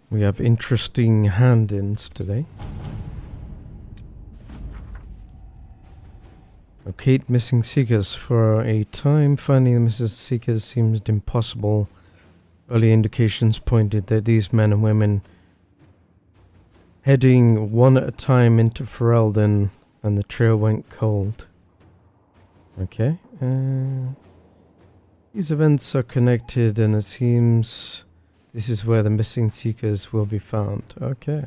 We have interesting hand-ins today. Locate missing seekers. For a time, finding the missing seekers seemed impossible. Early indications pointed that these men and women heading one at a time into Ferelden, and the trail went cold. Okay. These events are connected, and it seems this is where the missing seekers will be found. Okay.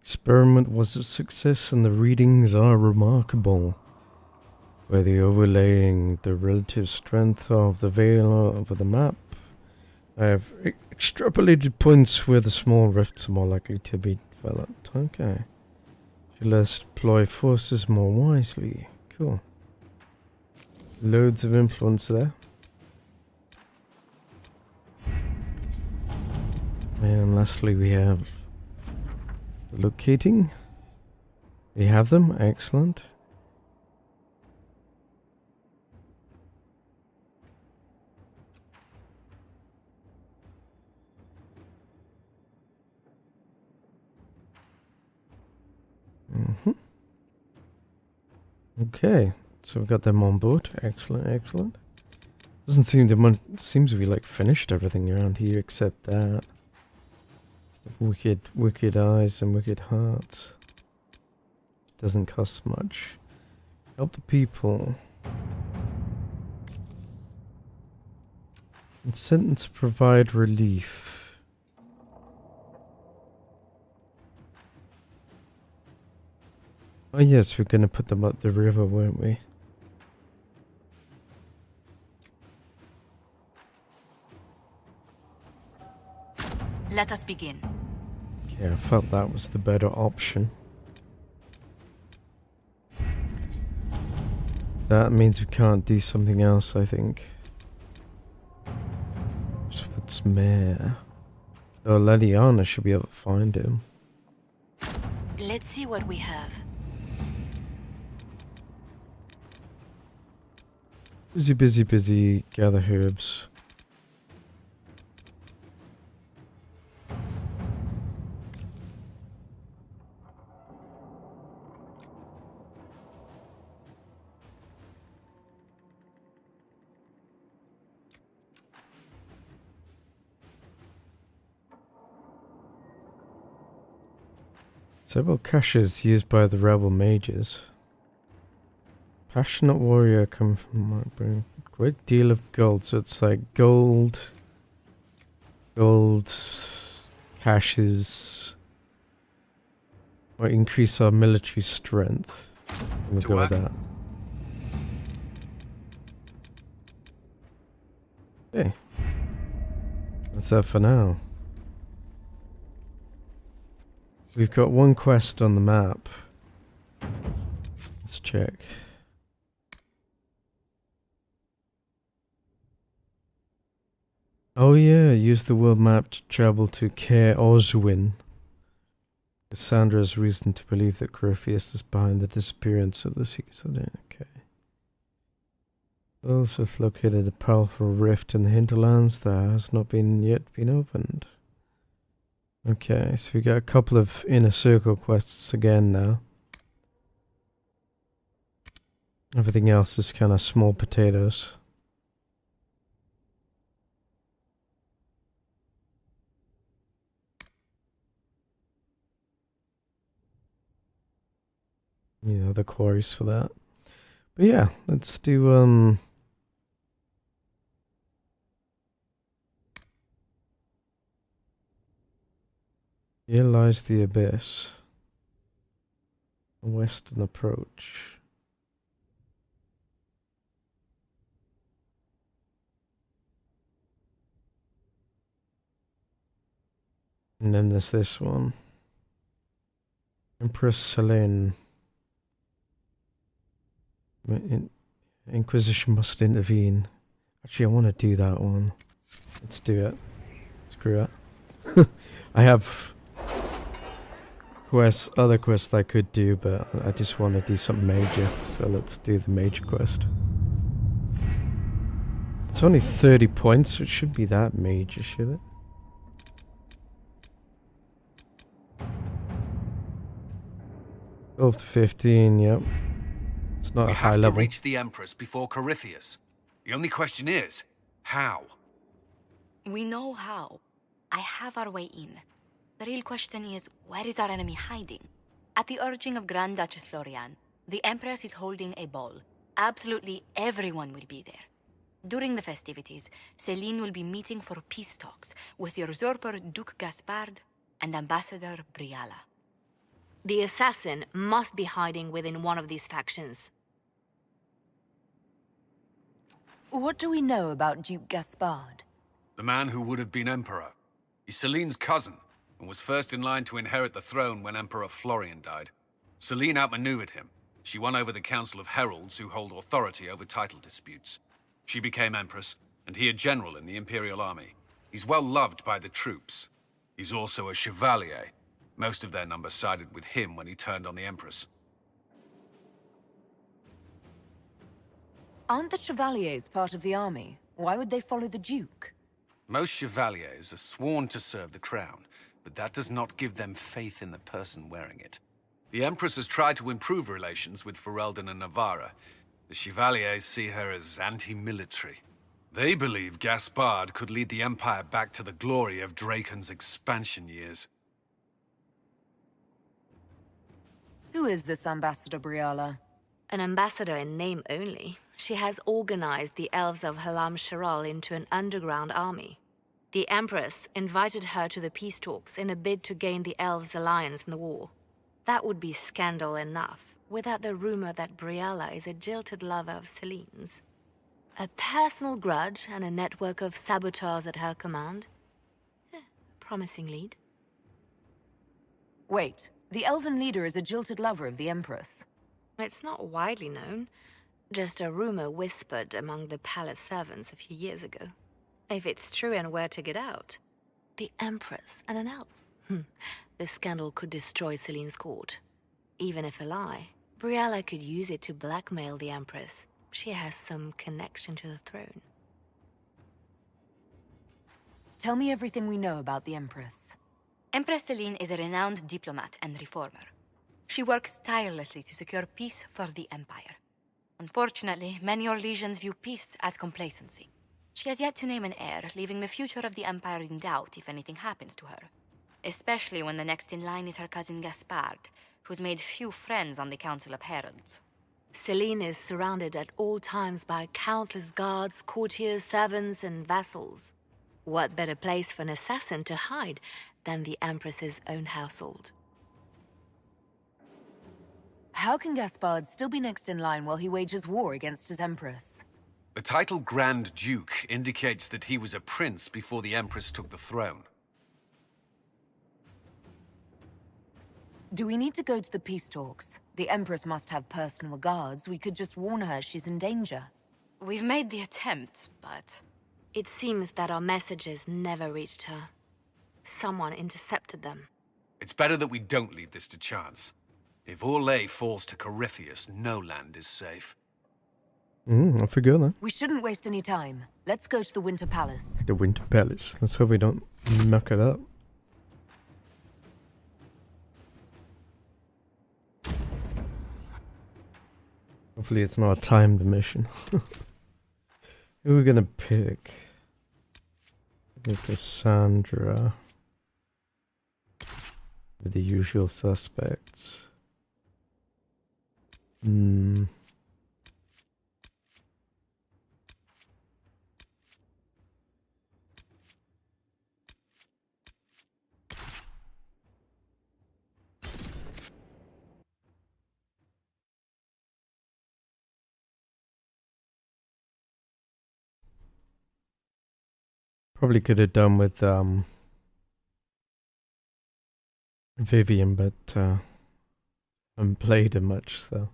Experiment was a success and the readings are remarkable. By the overlaying the relative strength of the veil over the map, I have extrapolated points where the small rifts are more likely to be developed. Okay. Let us deploy forces more wisely. Cool. Loads of influence there. And lastly we have locating. We have them. Excellent. Okay, so we've got them on board. Excellent, excellent. Doesn't seem to seems to be like finished everything around here except that. Wicked eyes and wicked hearts. Doesn't cost much. Help the people. And sentence provide relief. Oh yes, we're gonna put them up the river, weren't we? Let us begin. Yeah, I felt that was the better option. That means we can't do something else, I think. What's Mayor? Oh, Leliana should be able to find him. Let's see what we have. Busy, busy, busy. Gather herbs. Several caches used by the rebel mages. Passionate warrior come from bring a great deal of gold, so it's like gold caches or increase our military strength. We'll go with that. Okay. That's that for now. We've got one quest on the map. Let's check. Oh yeah, use the world map to travel to Caer Oswin. Cassandra has reason to believe that Corypheus is behind the disappearance of the Seekers. Okay. Also located a powerful rift in the hinterlands that has not yet been opened. Okay, so we got a couple of inner circle quests again now. Everything else is kind of small potatoes. You know, the quarries for that. But yeah, let's do here lies the abyss. A western approach. And then there's this one. Empress Selene. Inquisition must intervene. Actually, I want to do that one. Let's do it. Screw it. I have other quests I could do, but I just want to do something major. So let's do the major quest. It's It's only 30 points, so it shouldn't be that major, should it? Twelve to 15, yep. It's not a high level. We have to reach the Empress before Corypheus. The only question is, how? We know how. I have our way in. The real question is, where is our enemy hiding? At the urging of Grand Duchess Florian, the Empress is holding a ball. Absolutely everyone will be there. During the festivities, Celine will be meeting for peace talks with the usurper Duke Gaspard and Ambassador Briala. The assassin must be hiding within one of these factions. What do we know about Duke Gaspard? The man who would have been Emperor. He's Celine's cousin, and was first in line to inherit the throne when Emperor Florian died. Celine outmaneuvered him. She won over the Council of Heralds, who hold authority over title disputes. She became Empress, and he a general in the Imperial Army. He's well loved by the troops. He's also a Chevalier. Most of their number sided with him when he turned on the Empress. Aren't the Chevaliers part of the army? Why would they follow the Duke? Most Chevaliers are sworn to serve the crown, but that does not give them faith in the person wearing it. The Empress has tried to improve relations with Ferelden and Navarra. The Chevaliers see her as anti-military. They believe Gaspard could lead the Empire back to the glory of Draken's expansion years. Who is this Ambassador Briala? An ambassador in name only. She has organized the elves of Halam Sharal into an underground army. The Empress invited her to the peace talks in a bid to gain the elves' alliance in the war. That would be scandal enough, without the rumor that Briala is a jilted lover of Celine's. A personal grudge and a network of saboteurs at her command. Promising lead. Wait, the elven leader is a jilted lover of the Empress. It's not widely known. Just a rumor whispered among the palace servants a few years ago. If it's true and were to get out, the Empress and an elf. The scandal could destroy Celine's court. Even if a lie, Briala could use it to blackmail the Empress. She has some connection to the throne. Tell me everything we know about the Empress. Empress Celine is a renowned diplomat and reformer. She works tirelessly to secure peace for the Empire. Unfortunately, many Orlesians view peace as complacency. She has yet to name an heir, leaving the future of the Empire in doubt if anything happens to her. Especially when the next in line is her cousin Gaspard, who's made few friends on the Council of Heralds. Celine is surrounded at all times by countless guards, courtiers, servants, and vassals. What better place for an assassin to hide than the Empress's own household? How can Gaspard still be next in line while he wages war against his Empress? The title Grand Duke indicates that he was a prince before the Empress took the throne. Do we need to go to the peace talks? The Empress must have personal guards. We could just warn her she's in danger. We've made the attempt, but... It seems that our messages never reached her. Someone intercepted them. It's better that we don't leave this to chance. If Orlais falls to Corypheus, no land is safe. I forgot that. We shouldn't waste any time. Let's go to the Winter Palace. The Winter Palace. Let's hope we don't muck it up. Hopefully it's not a timed mission. Who are we gonna pick? Pick Cassandra. With the usual suspects. Probably could have done with Vivian, but haven't played her much, so.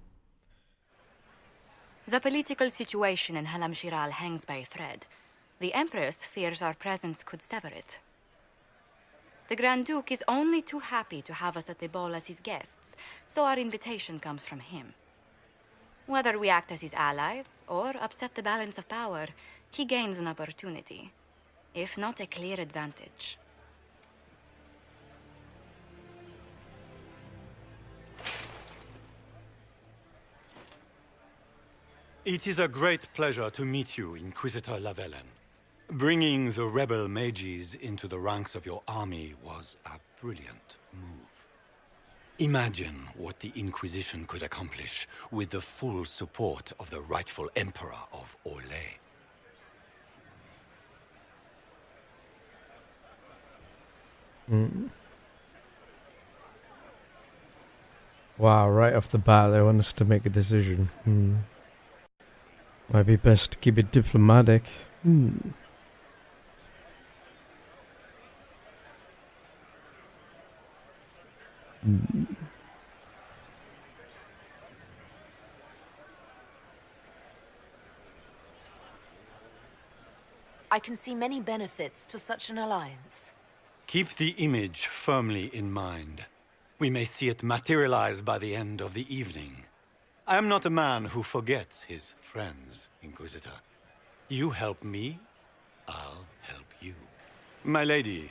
The political situation in Halam Shiral hangs by a thread. The Empress fears our presence could sever it. The Grand Duke is only too happy to have us at the ball as his guests, so our invitation comes from him. Whether we act as his allies or upset the balance of power, he gains an opportunity, if not a clear advantage. It is a great pleasure to meet you, Inquisitor Lavellen. Bringing the rebel mages into the ranks of your army was a brilliant move. Imagine what the Inquisition could accomplish with the full support of the rightful Emperor of Orlais. Wow, right off the bat they want us to make a decision. Might be best to keep it diplomatic. I can see many benefits to such an alliance. Keep the image firmly in mind. We may see it materialize by the end of the evening. I am not a man who forgets his friends, Inquisitor. You help me, I'll help you. My lady,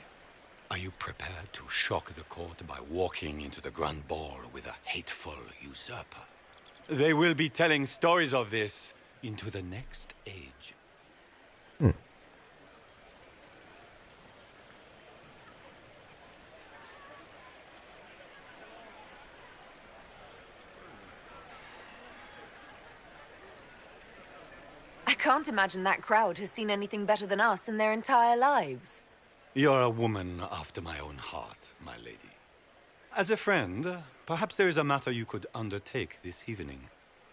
are you prepared to shock the court by walking into the Grand Ball with a hateful usurper? They will be telling stories of this into the next age. I can't imagine that crowd has seen anything better than us in their entire lives. You're a woman after my own heart, my lady. As a friend, perhaps there is a matter you could undertake this evening.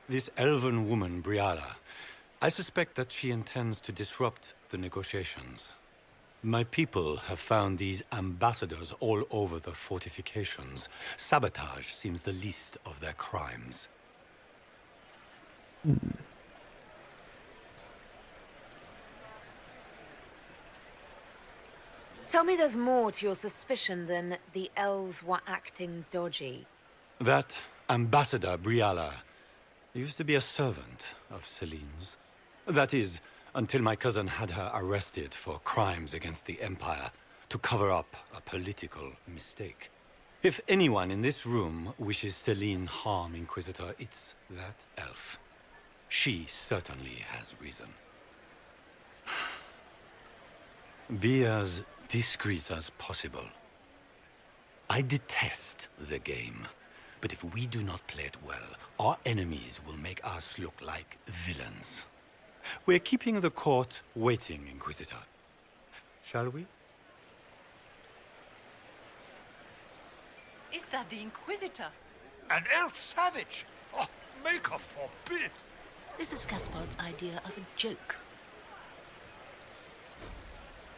This elven woman, Briala, I suspect that she intends to disrupt the negotiations. My people have found these ambassadors all over the fortifications. Sabotage seems the least of their crimes. Tell me there's more to your suspicion than the elves were acting dodgy. That Ambassador Briala used to be a servant of Celine's. That is, until my cousin had her arrested for crimes against the Empire to cover up a political mistake. If anyone in this room wishes Celine harm, Inquisitor, it's that elf. She certainly has reason. Be as discreet as possible. I detest the game, but if we do not play it well, our enemies will make us look like villains. We're keeping the court waiting, Inquisitor. Shall we? Is that the Inquisitor? An elf savage? Oh, Maker forbid! This is Gaspard's idea of a joke.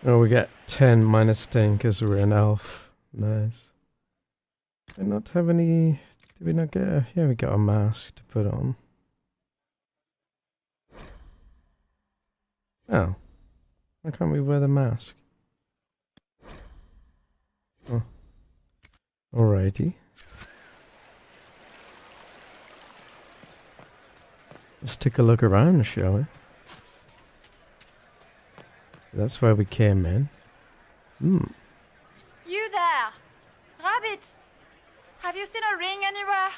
Oh, we get 10 minus 10 because we're an elf. Nice. Did not have any... Did we not get a... Yeah, we got a mask to put on. Oh. Why can't we wear the mask? Oh. Alrighty. Let's take a look around, shall we? That's why we came in. You there! Rabbit! Have you seen a ring anywhere?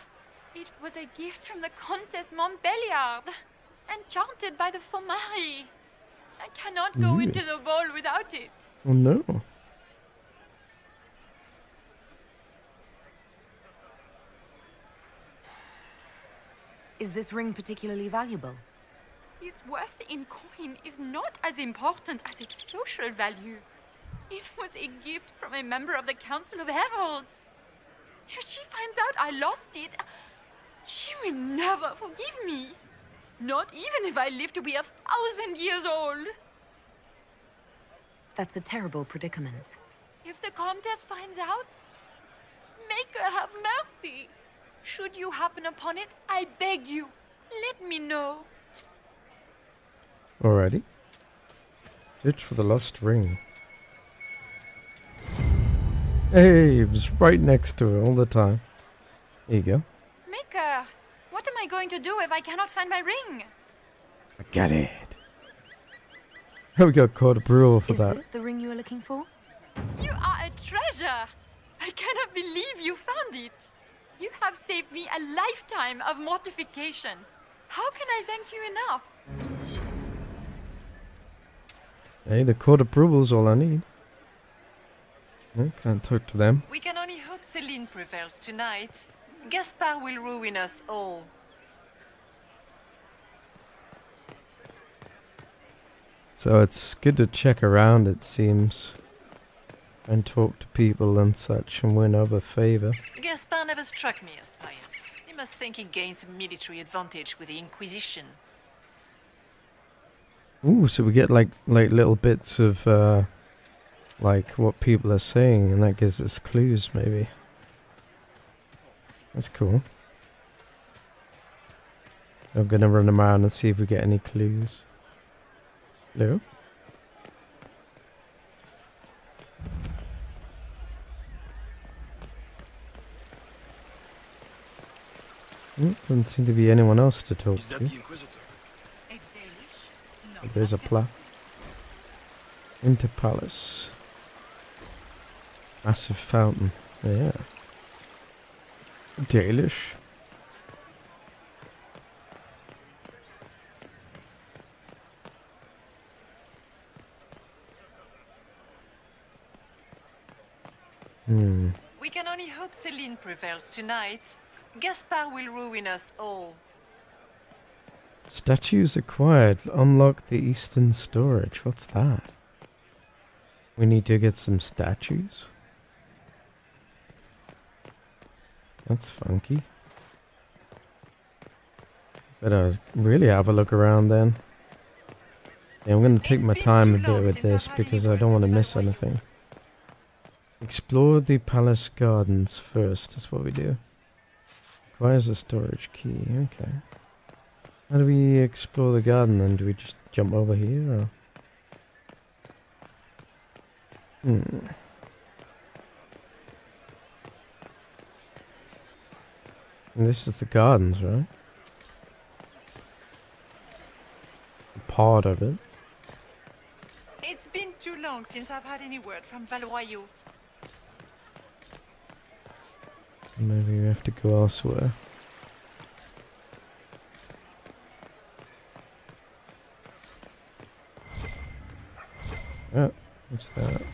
It was a gift from the Countess Montbelliard, enchanted by the Fomari. I cannot go into the ball without it. Oh no. Is this ring particularly valuable? Its worth in coin is not as important as its social value. It was a gift from a member of the Council of Heralds. If she finds out I lost it, she will never forgive me. Not even if I live to be 1,000 years old. That's a terrible predicament. If the Countess finds out, make her have mercy. Should you happen upon it, I beg you, let me know. Alrighty. Search for the lost ring. Hey, it was right next to her all the time. There you go. Maker, what am I going to do if I cannot find my ring? Forget it. We got caught approval for Is that. this the ring you were looking for? You are a treasure! I cannot believe you found it! You have saved me a lifetime of mortification. How can I thank you enough? Hey, the court approval is all I need. I can't talk to them. We can only hope Celine prevails tonight. Gaspard will ruin us all. So it's good to check around, it seems. And talk to people and such and win over favor. Gaspard never struck me as pious. He must think he gains a military advantage with the Inquisition. Ooh, so we get like little bits of like what people are saying, and that gives us clues maybe. That's cool. I'm gonna run around and see if we get any clues. Hello? Doesn't seem to be anyone else to talk to. There's a plaque. Into Palace. Massive fountain. Yeah. Dalish. We can only hope Celine prevails tonight. Gaspard will ruin us all. Statues acquired. Unlock the eastern storage. What's that? We need to get some statues? That's funky. Better really have a look around then. Yeah, I'm gonna take my time a bit with this because I don't want to miss anything. Explore the palace gardens first, is what we do. Requires a storage key, okay. How do we explore the garden then? Do we just jump over here or? And this is the gardens, right? Part of it. It's been too long since I've had any word from Valroyaux. Maybe we have to go elsewhere. Oh, what's that? Does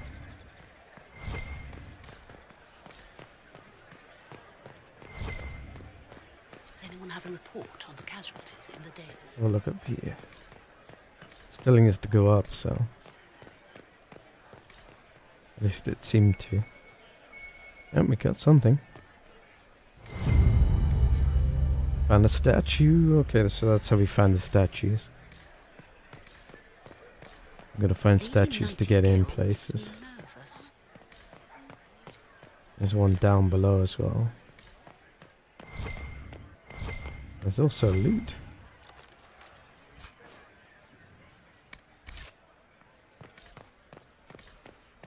anyone have a report on the casualties in the days? Have a look up here. It's telling us to go up, so. At least it seemed to. Yep, we got something. Found a statue. Okay, so that's how we find the statues. I'm gonna find statues to get in places. There's one down below as well. There's also loot.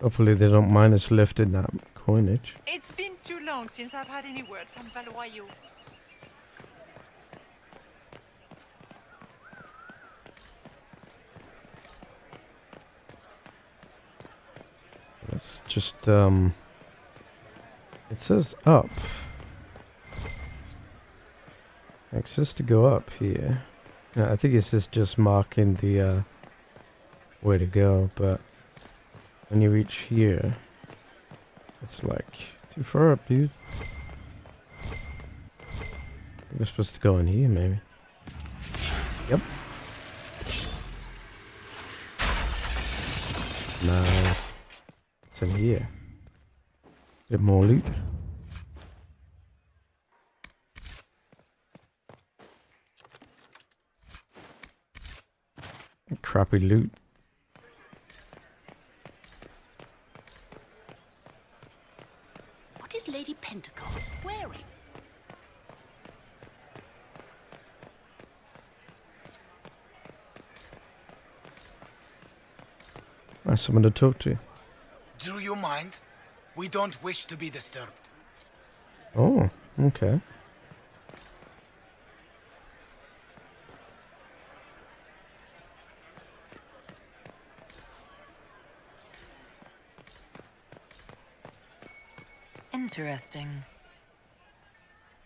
Hopefully they don't mind us lifting that coinage. It's been too long since I've had any word from Valroyaux. Let's just, it says up. It says to go up here. Yeah, I think it's just marking the, way to go, but when you reach here, it's like, too far up, dude. We're supposed to go in here, maybe. Yep. Nice. What's in here? Bit more loot. Crappy loot. What is Lady Pentecost wearing? Nice someone to talk to. Do you mind? We don't wish to be disturbed. Oh, okay. Interesting.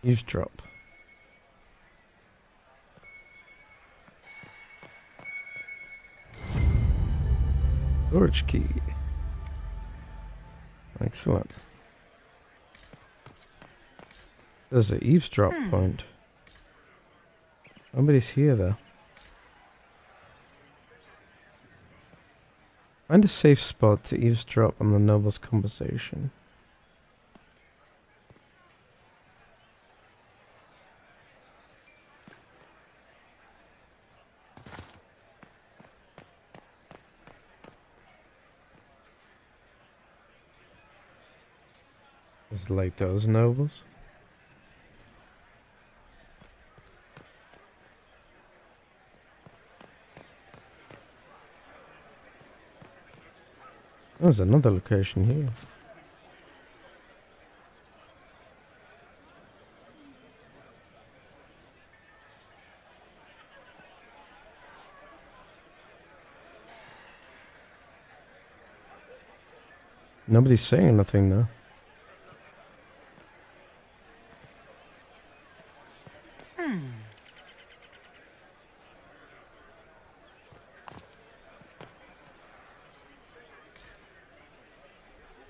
Eavesdrop. Storage key. Excellent. There's an eavesdrop point. Nobody's here though. Find a safe spot to eavesdrop on the noble's conversation. It's like those nobles. There's another location here. Nobody's saying anything though.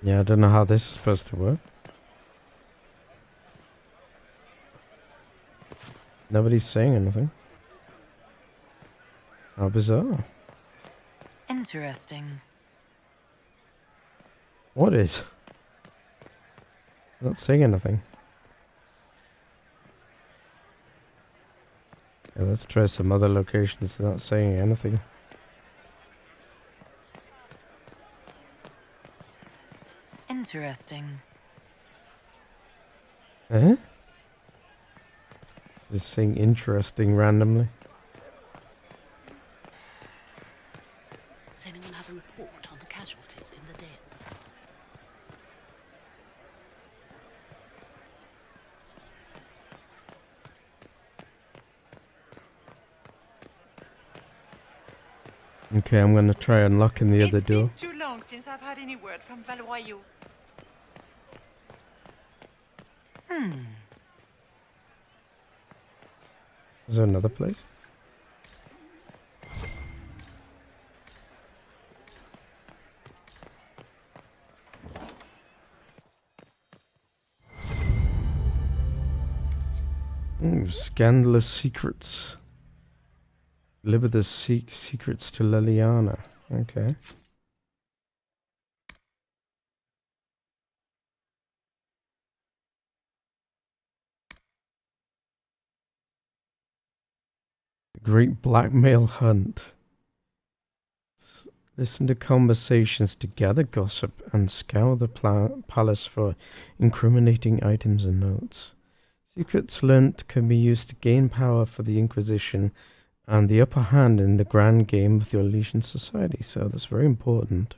Yeah, I don't know how this is supposed to work. Nobody's saying anything. How bizarre. Interesting. What is? Not saying anything. Yeah, let's try some other locations not saying anything. Interesting. Eh? Just saying interesting randomly. Does anyone have a report on the casualties in the dens? Okay, I'm gonna try unlocking the other door. It's been too long since I've had any word from Valoyau. Is there another place? Scandalous secrets. Deliver the secrets to Liliana. Okay. Great blackmail hunt. Listen to conversations to gather gossip and scour the palace for incriminating items and notes. Secrets learnt can be used to gain power for the Inquisition and the upper hand in the grand game of the Elysian Society, so that's very important.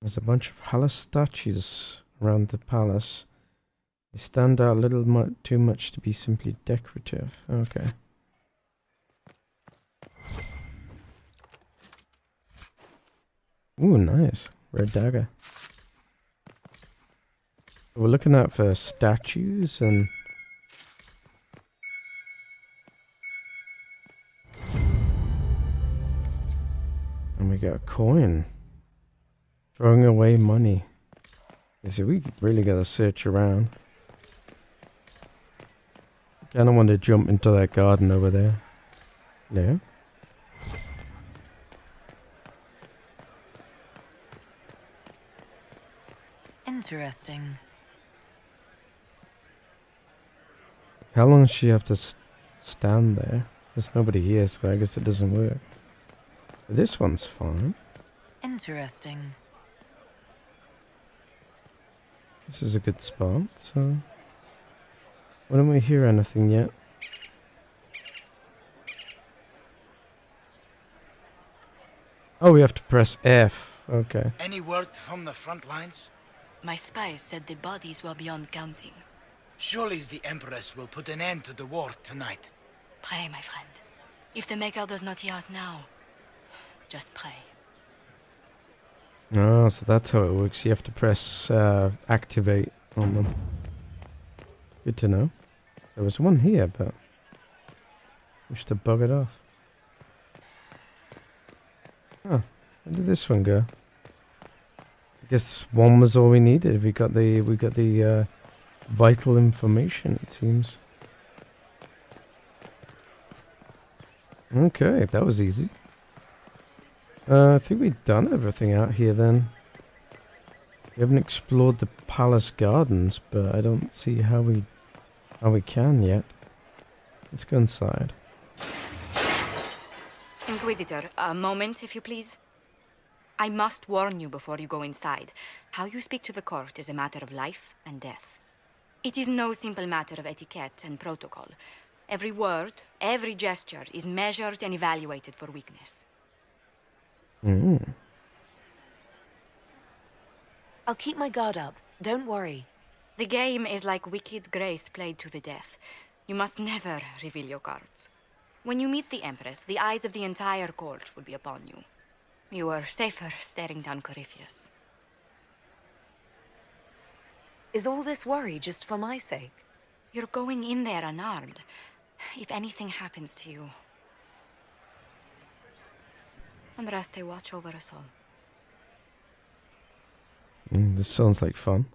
There's a bunch of Hallis statues around the palace. They stand out a little too much to be simply decorative. Okay. Ooh, nice. Red dagger. We're looking out for statues and... And we got a coin. Throwing away money. So we really gotta search around. Kinda want to jump into that garden over there. Yeah. Interesting. How long does she have to stand there? There's nobody here, so I guess it doesn't work. But this one's fine. Interesting. This is a good spot, so... Why don't we hear anything yet? Oh, we have to press F. Okay. Any word from the front lines? My spies said the bodies were beyond counting. Surely the Empress will put an end to the war tonight. Pray, my friend. If the Maker does not hear us now, just pray. Oh, so that's how it works. You have to press activate on them. Good to know. There was one here, but wish to bug it off. Huh. Where did this one go? I guess one was all we needed. We got the vital information, it seems. Okay, that was easy. I think we've done everything out here then. We haven't explored the palace gardens, but I don't see how we can yet. Let's go inside. Inquisitor, a moment, if you please. I must warn you before you go inside. How you speak to the court is a matter of life and death. It is no simple matter of etiquette and protocol. Every word, every gesture is measured and evaluated for weakness. I'll keep my guard up. Don't worry. The game is like Wicked Grace played to the death. You must never reveal your cards. When you meet the Empress, the eyes of the entire court will be upon you. You are safer staring down Corypheus. Is all this worry just for my sake? You're going in there unarmed. If anything happens to you... Andraste, watch over us all. This sounds like fun.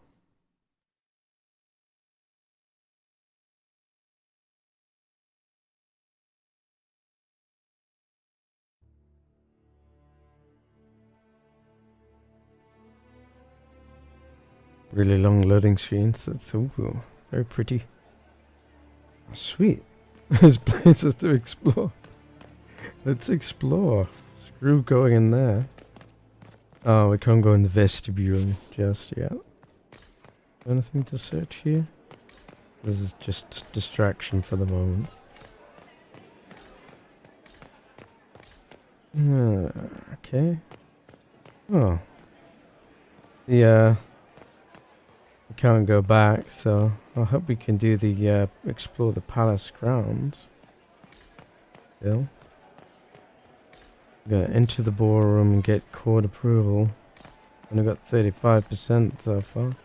Really long loading screens. That's ooh, very pretty. Oh, sweet. There's places to explore. Let's explore. Screw going in there. Oh, we can't go in the vestibule just yet. Anything to search here? This is just distraction for the moment. Okay. Oh. Yeah. We can't go back, so I hope we can do the explore the palace grounds. Still. Gotta enter the ballroom and get court approval. Only got 35% so far.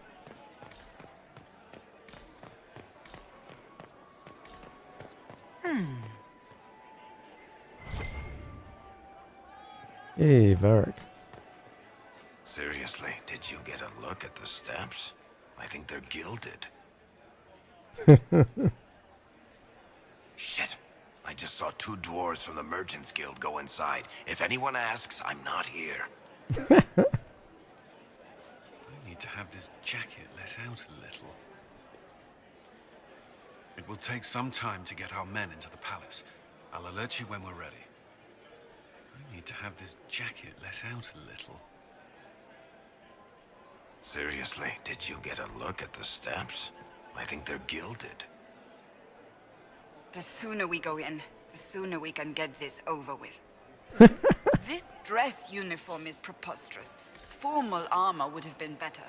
Hey, Varric. Seriously, did you get a look at the steps? I think they're gilded. Shit. I just saw two dwarves from the Merchants Guild go inside. If anyone asks, I'm not here. I need to have this jacket let out a little. It will take some time to get our men into the palace. I'll alert you when we're ready. I need to have this jacket let out a little. Seriously, did you get a look at the steps? I think they're gilded. The sooner we go in, the sooner we can get this over with. This dress uniform is preposterous. Formal armor would have been better.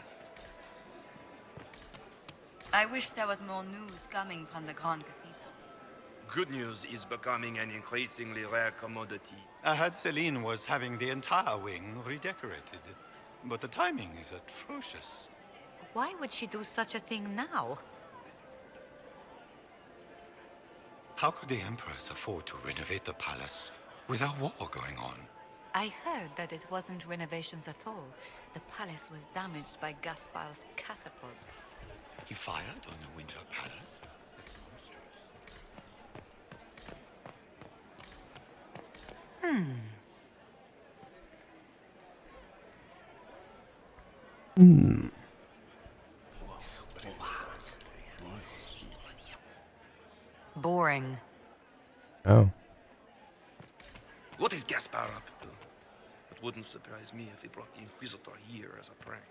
I wish there was more news coming from the Grand Cathedral. Good news is becoming an increasingly rare commodity. I heard Celine was having the entire wing redecorated, but the timing is atrocious. Why would she do such a thing now? How could the Empress afford to renovate the palace with a war going on? I heard that it wasn't renovations at all. The palace was damaged by Gaspar's catapults. He fired on the Winter Palace? That's monstrous. Boring. Oh. What is Gaspar up to? It wouldn't surprise me if he brought the Inquisitor here as a prank.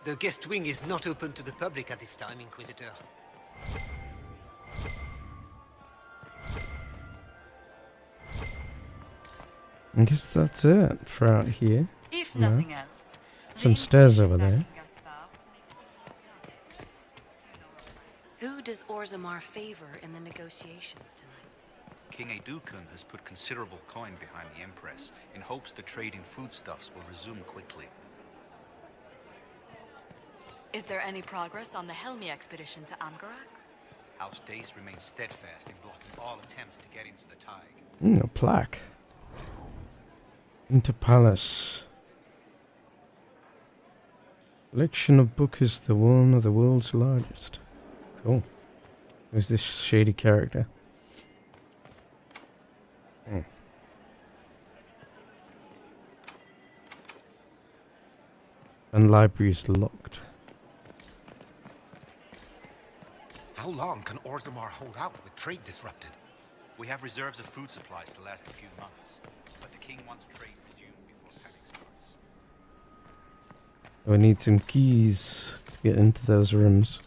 The guest wing is not open to the public at this time, Inquisitor. I guess that's it for out here. If nothing else, some stairs over there. Who does Orzammar favor in the negotiations tonight? King Aeducan has put considerable coin behind the Empress in hopes the trade in foodstuffs will resume quickly. Is there any progress on the Helmi expedition to Amgarak? House Dace remains steadfast in blocking all attempts to get into the Tig. A plaque. Into Palace. Collection of book is the one of the world's largest. Cool. Who's this shady character? And library is locked. How long can Orzammar hold out with trade disrupted? We have reserves of food supplies to last a few months, but the king wants trade resumed before panic starts. We need some keys to get into those rooms.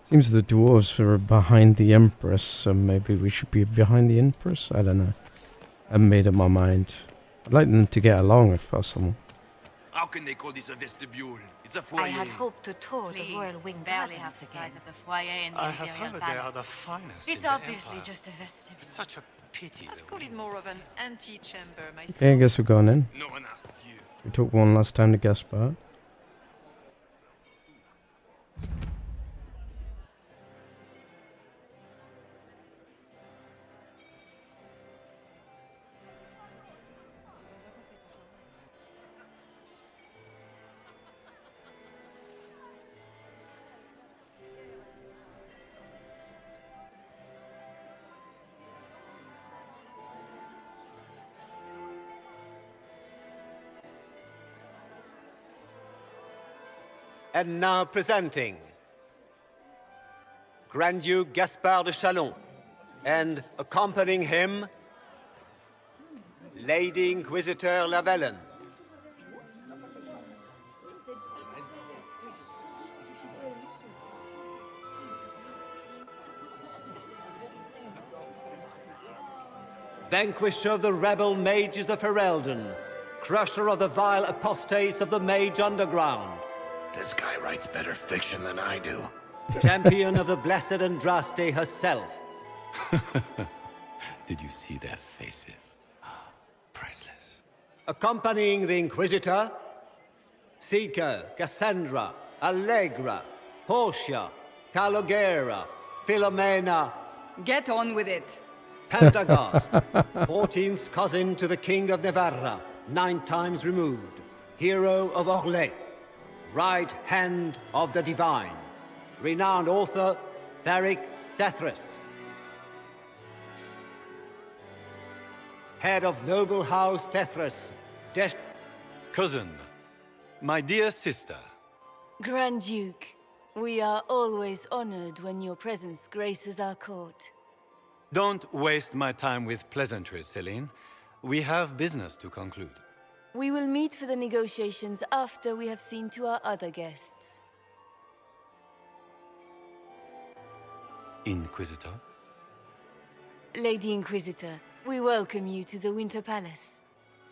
Seems the dwarves are behind the Empress, so maybe we should be behind the Empress? I don't know. I haven't made up my mind. I'd like them to get along if possible. How can they call this a vestibule? It's a foyer. I had hoped to tour the royal wing barely gardens half the again. size of the foyer in the I have Imperial heard they are Palace. the finest It's in the obviously Empire. just a vestibule. It's such a pity. I'd call it more of an antechamber myself. Okay, I guess we're going in. No one asked you. We took one last time to Gaspar. And now presenting Grand Duke Gaspard de Chalon, and accompanying him, Lady Inquisitor Lavellen. Vanquisher of the rebel mages of Ferelden, crusher of the vile apostates of the Mage Underground. This guy writes better fiction than I do. Champion of the Blessed Andraste herself. Did you see their faces? Priceless. Accompanying the Inquisitor, Seeker, Cassandra, Allegra, Portia, Calogera, Philomena, Get on with it. Pentagast, 14th cousin to the King of Navarra, 9 times removed, hero of Orlais, right hand of the divine, renowned author, Tharic Dethris, head of noble house Dethris, Cousin, my dear sister. Grand Duke, we are always honored when your presence graces our court. Don't waste my time with pleasantries, Celine. We have business to conclude. We will meet for the negotiations after we have seen to our other guests. Inquisitor? Lady Inquisitor, we welcome you to the Winter Palace.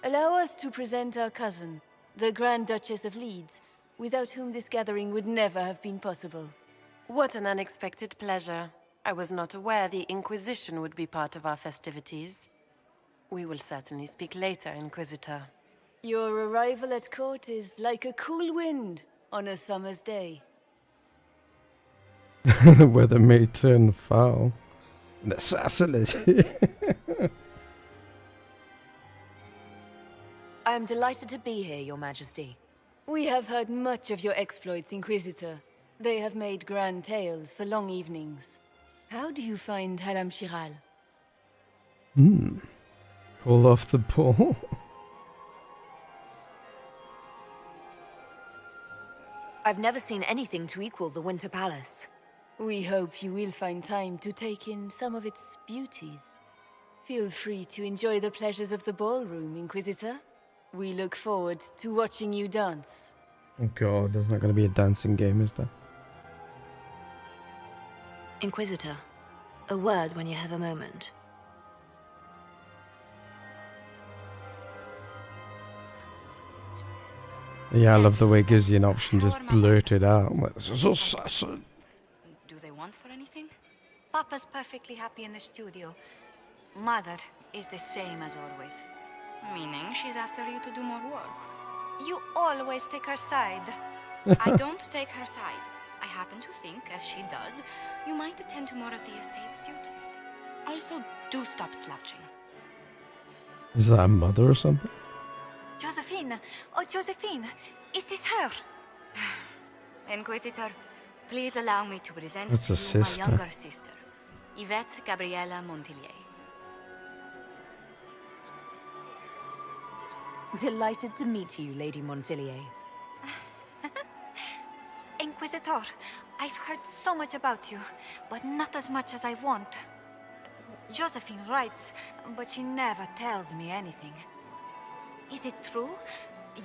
Allow us to present our cousin, the Grand Duchess of Leeds, without whom this gathering would never have been possible. What an unexpected pleasure. I was not aware the Inquisition would be part of our festivities. We will certainly speak later, Inquisitor. Your arrival at court is like a cool wind on a summer's day. The weather may turn foul. The assassination. I am delighted to be here, Your Majesty. We have heard much of your exploits, Inquisitor. They have made grand tales for long evenings. How do you find Halam Shiral? Call off the ball. I've never seen anything to equal the Winter Palace. We hope you will find time to take in some of its beauties. Feel free to enjoy the pleasures of the ballroom, Inquisitor. We look forward to watching you dance. Oh god, there's not going to be a dancing game, is there? Inquisitor, a word when you have a moment. Yeah, I love the way it gives you an option, just blurt it out. I'm like, this is assassin. Do they want for anything? Papa's perfectly happy in the studio. Mother is the same as always. Meaning she's after you to do more work. You always take her side. I don't take her side. I happen to think, as she does, you might attend to more of the estate's duties. Also, do stop slouching. Is that a mother or something? Josephine! Oh, Josephine! Is this her? Inquisitor, please allow me to present That's to a you sister. my younger sister, Yvette Gabriella Montillier. Delighted to meet you, Lady Montillier. Inquisitor, I've heard so much about you, but not as much as I want. Josephine writes, but she never tells me anything. Is it true?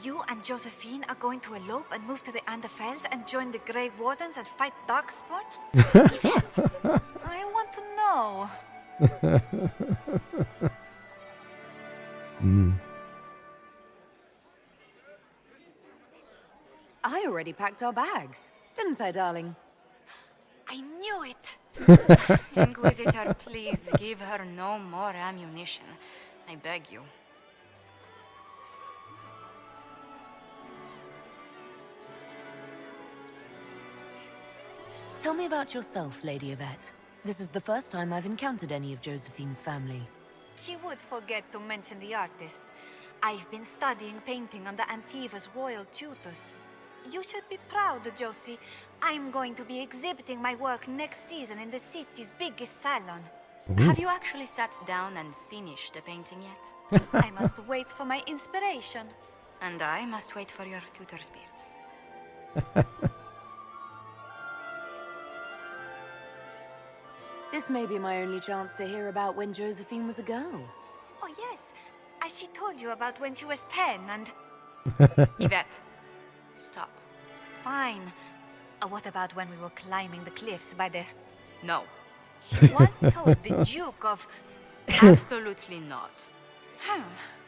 You and Josephine are going to elope and move to the Anderfels and join the Grey Wardens and fight Darkspawn? Yvette, I want to know. I already packed our bags, didn't I, darling? I knew it! Inquisitor, please give her no more ammunition. I beg you. Tell me about yourself, Lady Yvette. This is the first time I've encountered any of Josephine's family. She would forget to mention the artists. I've been studying painting under Antiva's royal tutors. You should be proud, Josie. I'm going to be exhibiting my work next season in the city's biggest salon. Have you actually sat down and finished the painting yet? I must wait for my inspiration. And I must wait for your tutor's bills. This may be my only chance to hear about when Josephine was a girl. Oh yes, as she told you about when she was 10 and... Yvette, stop. Fine. What about when we were climbing the cliffs by the... No. She once told the Duke of... Absolutely not.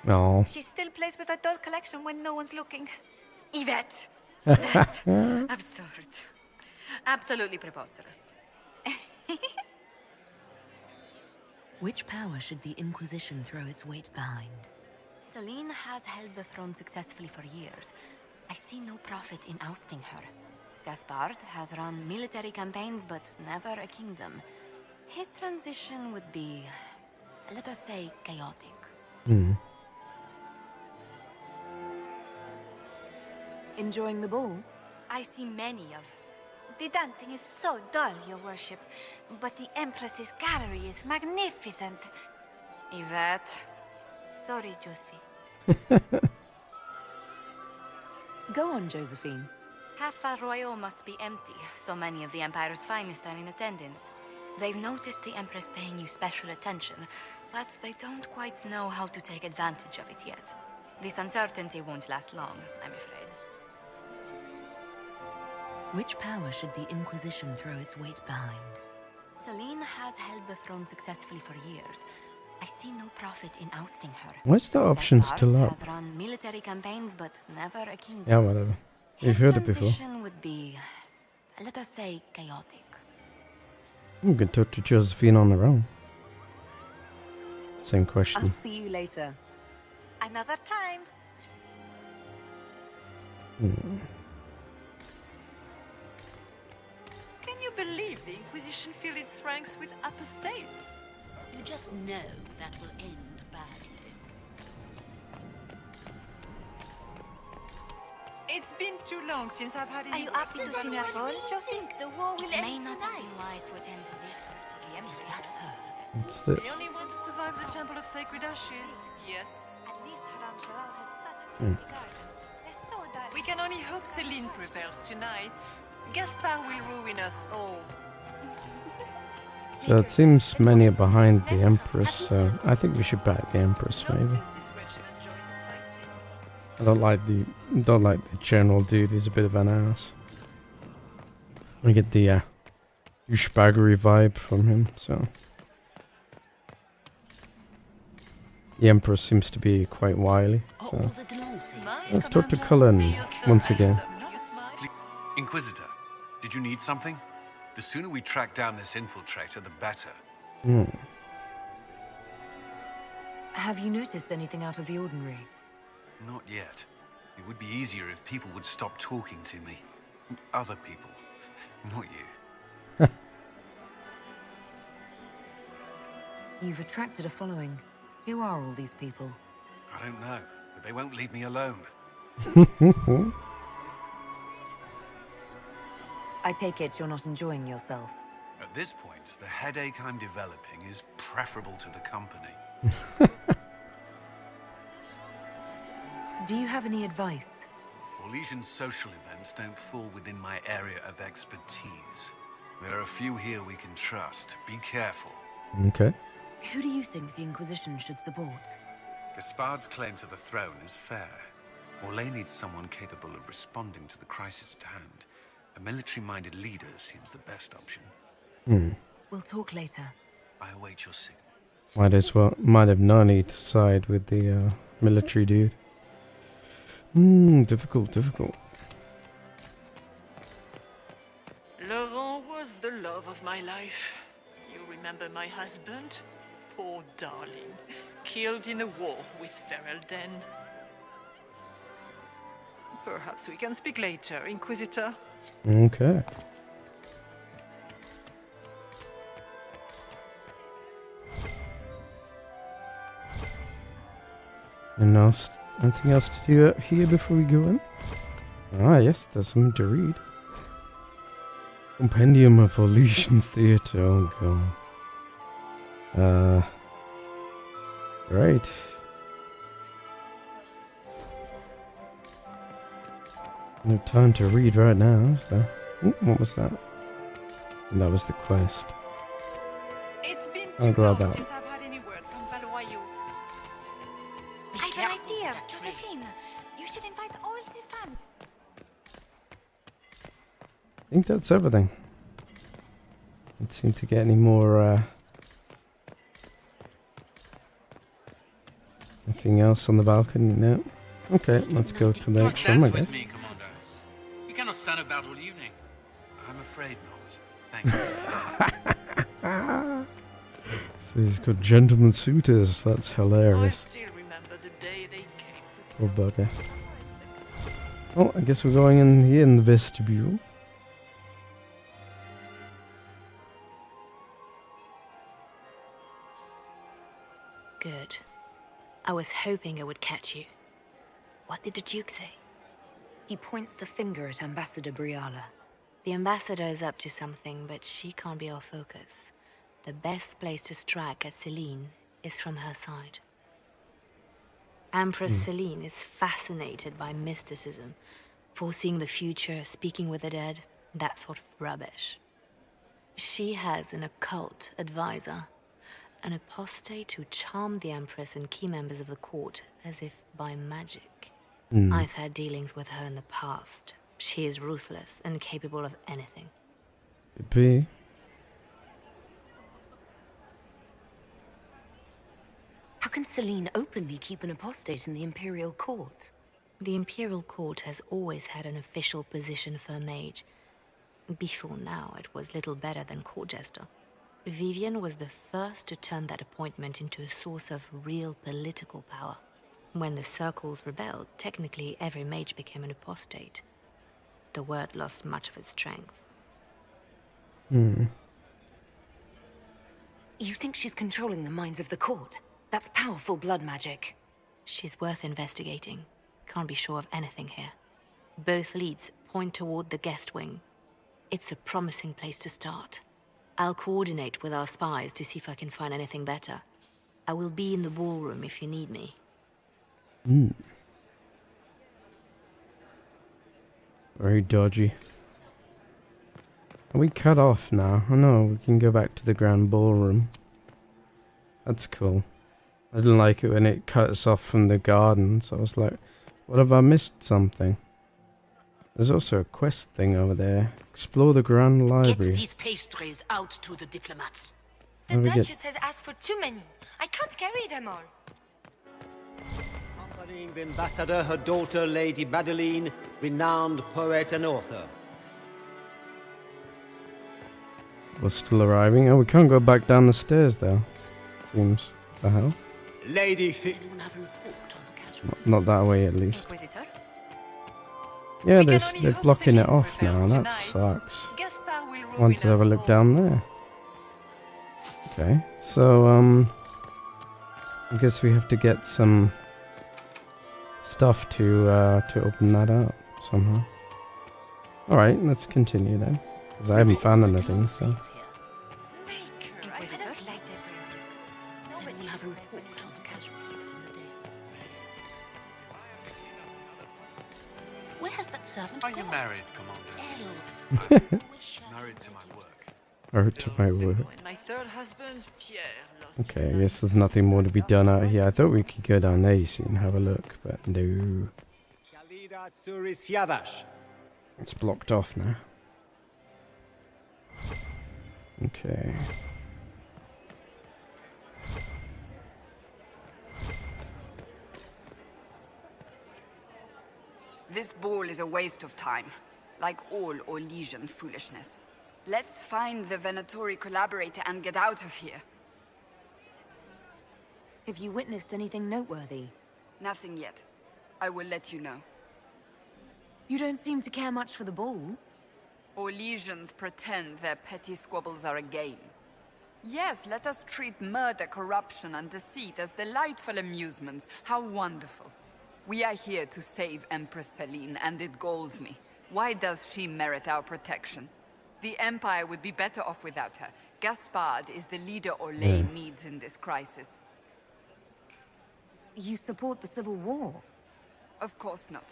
No. She still plays with her doll collection when no one's looking. Yvette! That's absurd. Absolutely preposterous. Which power should the Inquisition throw its weight behind? Celine has held the throne successfully for years. I see no profit in ousting her. Gaspard has run military campaigns, but never a kingdom. His transition would be, let us say, chaotic. Enjoying the ball? I see many of... The dancing is so dull, your worship. But the Empress's gallery is magnificent. Yvette. Sorry, Josie. Go on, Josephine. Half Royal must be empty. So many of the Empire's finest are in attendance. They've noticed the Empress paying you special attention, but they don't quite know how to take advantage of it yet. This uncertainty won't last long, I'm afraid. Which power should the Inquisition throw its weight behind? Celine has held the throne successfully for years. I see no profit in ousting her. Why's the option still up? Has run military campaigns, but never a kingdom. Yeah, whatever. You've heard it before. His transition would be, let us say, chaotic. You can talk to Josephine on her own. Same question. I'll see you later. Another time. Can you believe the Inquisition filled its ranks with apostates? You just know that will end badly. It's been too long since I've had any... Are you happy to see me at all, Josie? The war will may not have been wise to attend to this particular Is that her? What's this? The only one to survive the Temple of Sacred Ashes. Yes. At least Haram Sharal has such pretty gardens. They're so dull. We can only hope Celine prevails tonight. Gaspard will ruin us all. So it seems many are behind the Empress, so I think we should back the Empress maybe. I don't like the general dude, he's a bit of an ass. I get the douchebaggery vibe from him, so. The Empress seems to be quite wily, so. Are all the Delons Let's talk to Kielan once again. Inquisitor, did you need something? The sooner we track down this infiltrator, the better. Hmm. Have you noticed anything out of the ordinary? Not yet. It would be easier if people would stop talking to me. Other people. Not you. You've attracted a following. Who are all these people? I don't know, but they won't leave me alone. I take it you're not enjoying yourself. At this point, the headache I'm developing is preferable to the company. Do you have any advice? Orlesian social events don't fall within my area of expertise. There are a few here we can trust. Be careful. Okay. Who do you think the Inquisition should support? Gaspard's claim to the throne is fair. Orlais needs someone capable of responding to the crisis at hand. A military-minded leader seems the best option. We'll talk later. I await your signal. Might have known he'd side with the military dude. Difficult. Laurent was the love of my life. You remember my husband? Poor darling. Killed in a war with Ferelden. Perhaps we can speak later, Inquisitor. Okay. Anything else to do up here before we go in? Ah, yes, there's something to read. Compendium of Orlesian Theatre. Oh god. Right. No time to read right now, is there? Ooh, what was that? And that was the quest. It's been I'll grab that. since I've had any word from Valois. I've an idea, Josephine. You should invite all the fans. I think that's everything. Don't seem to get any more, anything else on the balcony? No. Okay, let's go to the next room, I guess. Me, Commanders. You cannot stand about all evening. I'm afraid not. Thank you. So he's got gentleman suitors. That's hilarious. I still remember the day they came. Poor bugger. Oh, I guess we're going in here in the vestibule. Good. I was hoping I would catch you. What did the Duke say? He points the finger at Ambassador Briala. The Ambassador is up to something, but she can't be our focus. The best place to strike at Celine is from her side. Empress Celine is fascinated by mysticism, foreseeing the future, speaking with the dead, that sort of rubbish. She has an occult advisor, an apostate who charmed the Empress and key members of the court as if by magic. I've had dealings with her in the past. She is ruthless and capable of anything. Could be. How can Celine openly keep an apostate in the Imperial Court? The Imperial Court has always had an official position for a mage. Before now, it was little better than court jester. Vivian was the first to turn that appointment into a source of real political power. When the circles rebelled, technically every mage became an apostate. The word lost much of its strength. You think she's controlling the minds of the court? That's powerful blood magic. She's worth investigating. Can't be sure of anything here. Both leads point toward the guest wing. It's a promising place to start. I'll coordinate with our spies to see if I can find anything better. I will be in the ballroom if you need me. Very dodgy. Are we cut off now? Oh no, we can go back to the grand ballroom. That's cool. I didn't like it when it cut us off from the garden, so I was like, what have I missed something? There's also a quest thing over there. Explore the grand library. Get these pastries out to the diplomats. The Duchess has asked for too many. I can't carry them all. Honoring the ambassador, her daughter, Lady Madeline, renowned poet and author. We're still arriving. Oh, we can't go back down the stairs though. Seems. The hell? Lady Not that way at least. Inquisitor? Yeah, they're blocking it off now, and that sucks. Want to have a look down there. Okay, so I guess we have to get some stuff to open that up somehow. All right, let's continue then, because I haven't found anything. So. Where has that servant Are you gone? married, Commander? Elves. Married to my work. Married to my work. My third husband, Pierre, lost Okay, I guess there's nothing more to be done out here. I thought we could go down there, you see, and have a look, but no. It's blocked off now. Okay. This ball is a waste of time, like all Orlesian foolishness. Let's find the Venatori collaborator and get out of here. Have you witnessed anything noteworthy? Nothing yet. I will let you know. You don't seem to care much for the ball. Orlesians pretend their petty squabbles are a game. Yes, let us treat murder, corruption, and deceit as delightful amusements. How wonderful. We are here to save Empress Celine, and it galls me. Why does she merit our protection? The Empire would be better off without her. Gaspard is the leader Orlais needs in this crisis. You support the Civil War? Of course not.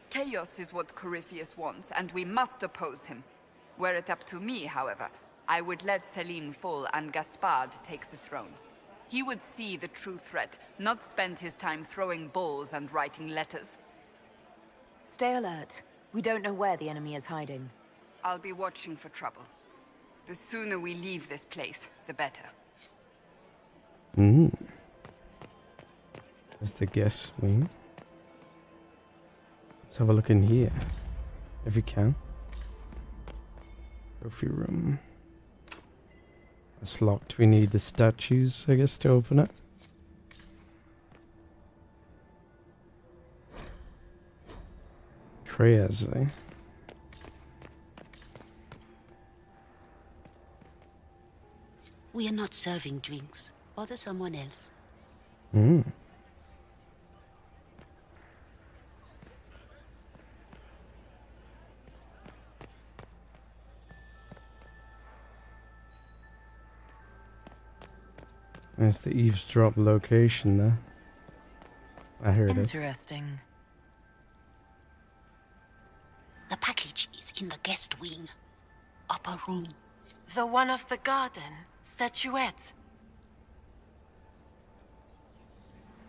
Chaos is what Corypheus wants, and we must oppose him. Were it up to me, however, I would let Celine fall and Gaspard take the throne. He would see the true threat, not spend his time throwing balls and writing letters. Stay alert. We don't know where the enemy is hiding. I'll be watching for trouble. The sooner we leave this place, the better. There's the guest wing. Let's have a look in here, if we can. Trophy room. It's locked. We need the statues, I guess, to open it. Treyas, eh? We are not serving drinks. Bother someone else. There's the eavesdrop location there. I hear it is. Interesting. The package is in the guest wing. Upper room. The one of the garden. Statuette.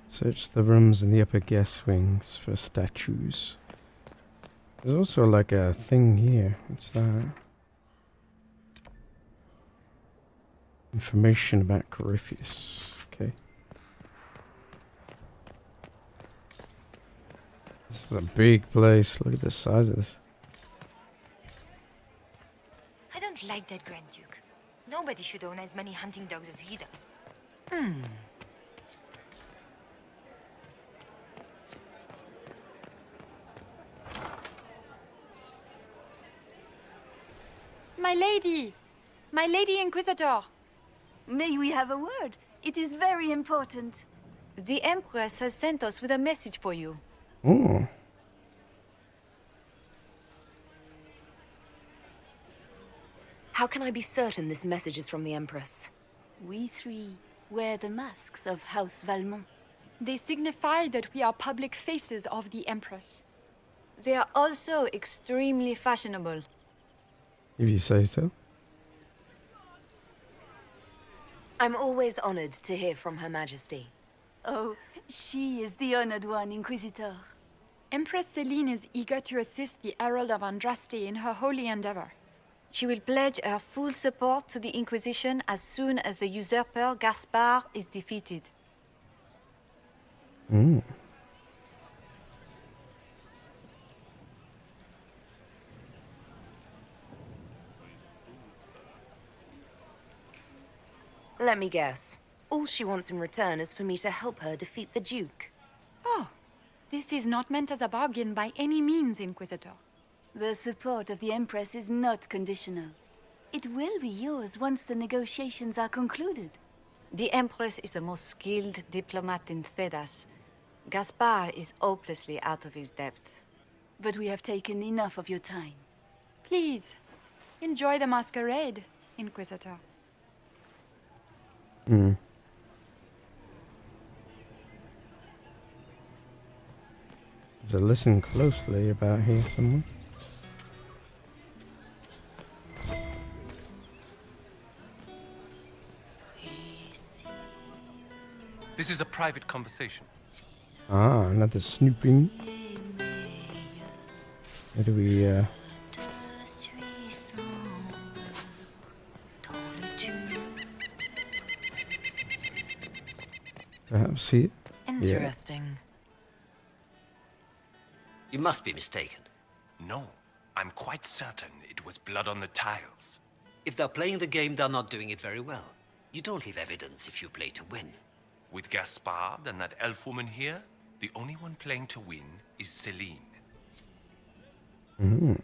Search the rooms in the upper guest wings for statues. There's also like a thing here. What's that? Information about Corypheus. Okay. This is a big place. Look at the size of this. I don't like that Grand Duke. Nobody should own as many hunting dogs as he does. My lady! My lady Inquisitor! May we have a word? It is very important. The Empress has sent us with a message for you. Oh. How can I be certain this message is from the Empress? We three wear the masks of House Valmont. They signify that we are public faces of the Empress. They are also extremely fashionable. If you say so. I'm always honored to hear from Her Majesty. Oh, she is the honored one, Inquisitor. Empress Celine is eager to assist the Herald of Andraste in her holy endeavor. She will pledge her full support to the Inquisition as soon as the usurper Gaspard is defeated. Let me guess. All she wants in return is for me to help her defeat the Duke. Oh, this is not meant as a bargain by any means, Inquisitor. The support of the Empress is not conditional. It will be yours once the negotiations are concluded. The Empress is the most skilled diplomat in Thedas. Gaspar is hopelessly out of his depth. But we have taken enough of your time. Please, enjoy the masquerade, Inquisitor. Hmm. So listen closely about here somewhere. This is a private conversation. Ah, another snooping. Where do we, perhaps see it? Interesting. You must be mistaken. No, I'm quite certain it was blood on the tiles. If they're playing the game, they're not doing it very well. You don't leave evidence if you play to win. With Gaspard and that elf woman here, the only one playing to win is Celine. Mm.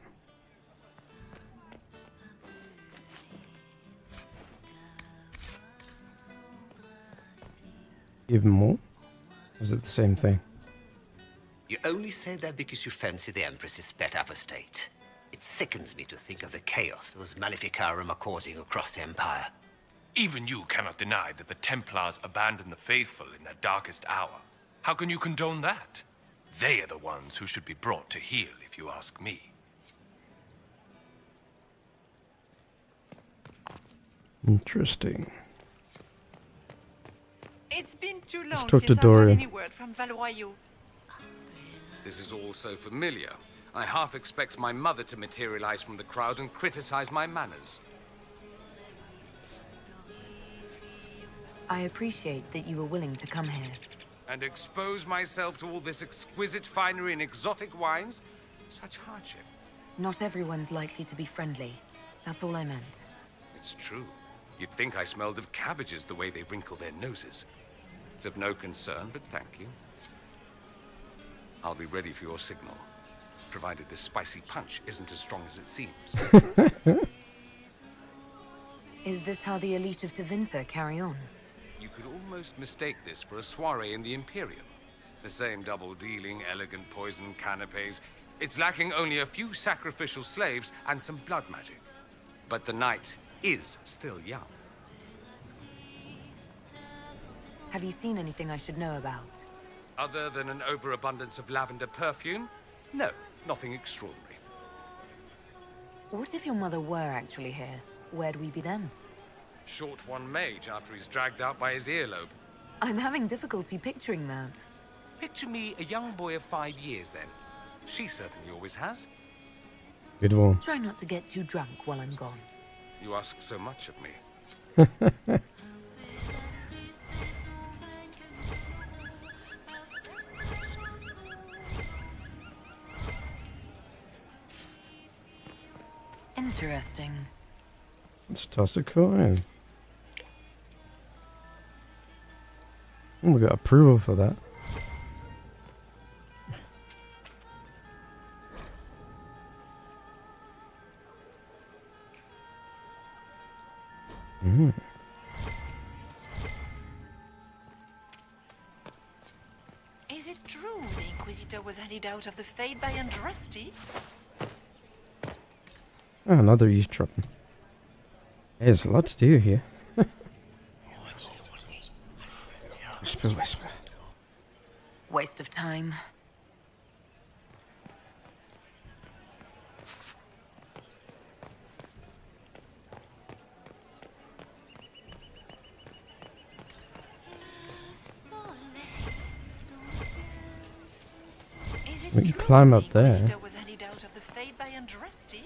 Even more? Is it the same thing? You only say that because you fancy the Empress's pet apostate. It sickens me to think of the chaos those Maleficarum are causing across the Empire. Even you cannot deny that the Templars abandoned the faithful in their darkest hour. How can you condone that? They are the ones who should be brought to heel, if you ask me. Interesting. It's been too long Let's talk to since I've had Dorian. any word from Valois. This is all so familiar. I half expect my mother to materialize from the crowd and criticize my manners. I appreciate that you were willing to come here. And expose myself to all this exquisite finery and exotic wines? Such hardship. Not everyone's likely to be friendly. That's all I meant. It's true. You'd think I smelled of cabbages the way they wrinkle their noses. It's of no concern, but thank you. I'll be ready for your signal, provided this spicy punch isn't as strong as it seems. Is this how the elite of Tevinter carry on? You could almost mistake this for a soiree in the Imperium. The same double-dealing, elegant poison canapes. It's lacking only a few sacrificial slaves and some blood magic. But the night is still young. Have you seen anything I should know about? Other than an overabundance of lavender perfume? No, nothing extraordinary. What if your mother were actually here? Where'd we be then? Short one mage after he's dragged out by his earlobe. I'm having difficulty picturing that. Picture me a young boy of 5 years then. She certainly always has. Good one. Try not to get too drunk while I'm gone. You ask so much of me. Interesting. Let's toss a coin. Oh, we got approval for that. Mm. Is it true the Inquisitor was handed out of the Fade by Andraste? Oh, another eavesdropping. Hey, there's a lot to do here. Whisper, whisper. Waste of time. We can climb up there. Was handed out of the Fade by Andraste?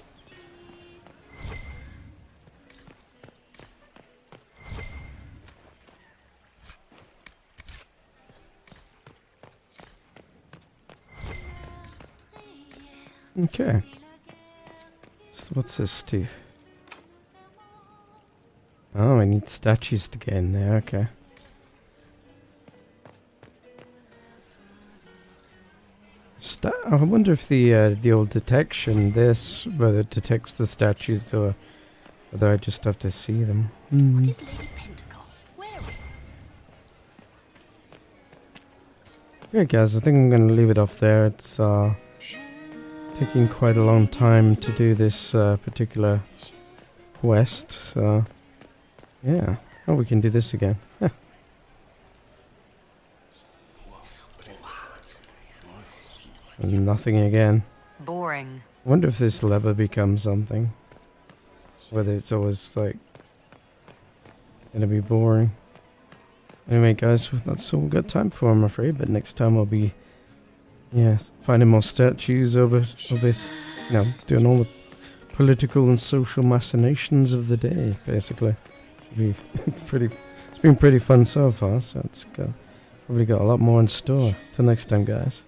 Okay. So what's this, Steve? Oh, I need statues to get in there, okay. I wonder if the old detection, whether it detects the statues or whether I just have to see them. What is Lady Pentecost wearing? Yeah, guys, I think I'm going to leave it off there. It's taking quite a long time to do this particular quest, so yeah. Oh, we can do this again. And nothing again. Boring. I wonder if this lever becomes something. Whether it's always like gonna be boring. Anyway, guys, that's all we've got time for, I'm afraid. But next time I'll be, finding more statues over this, doing all the political and social machinations of the day, basically. It's been pretty fun so far, so it's probably got a lot more in store. Till next time, guys.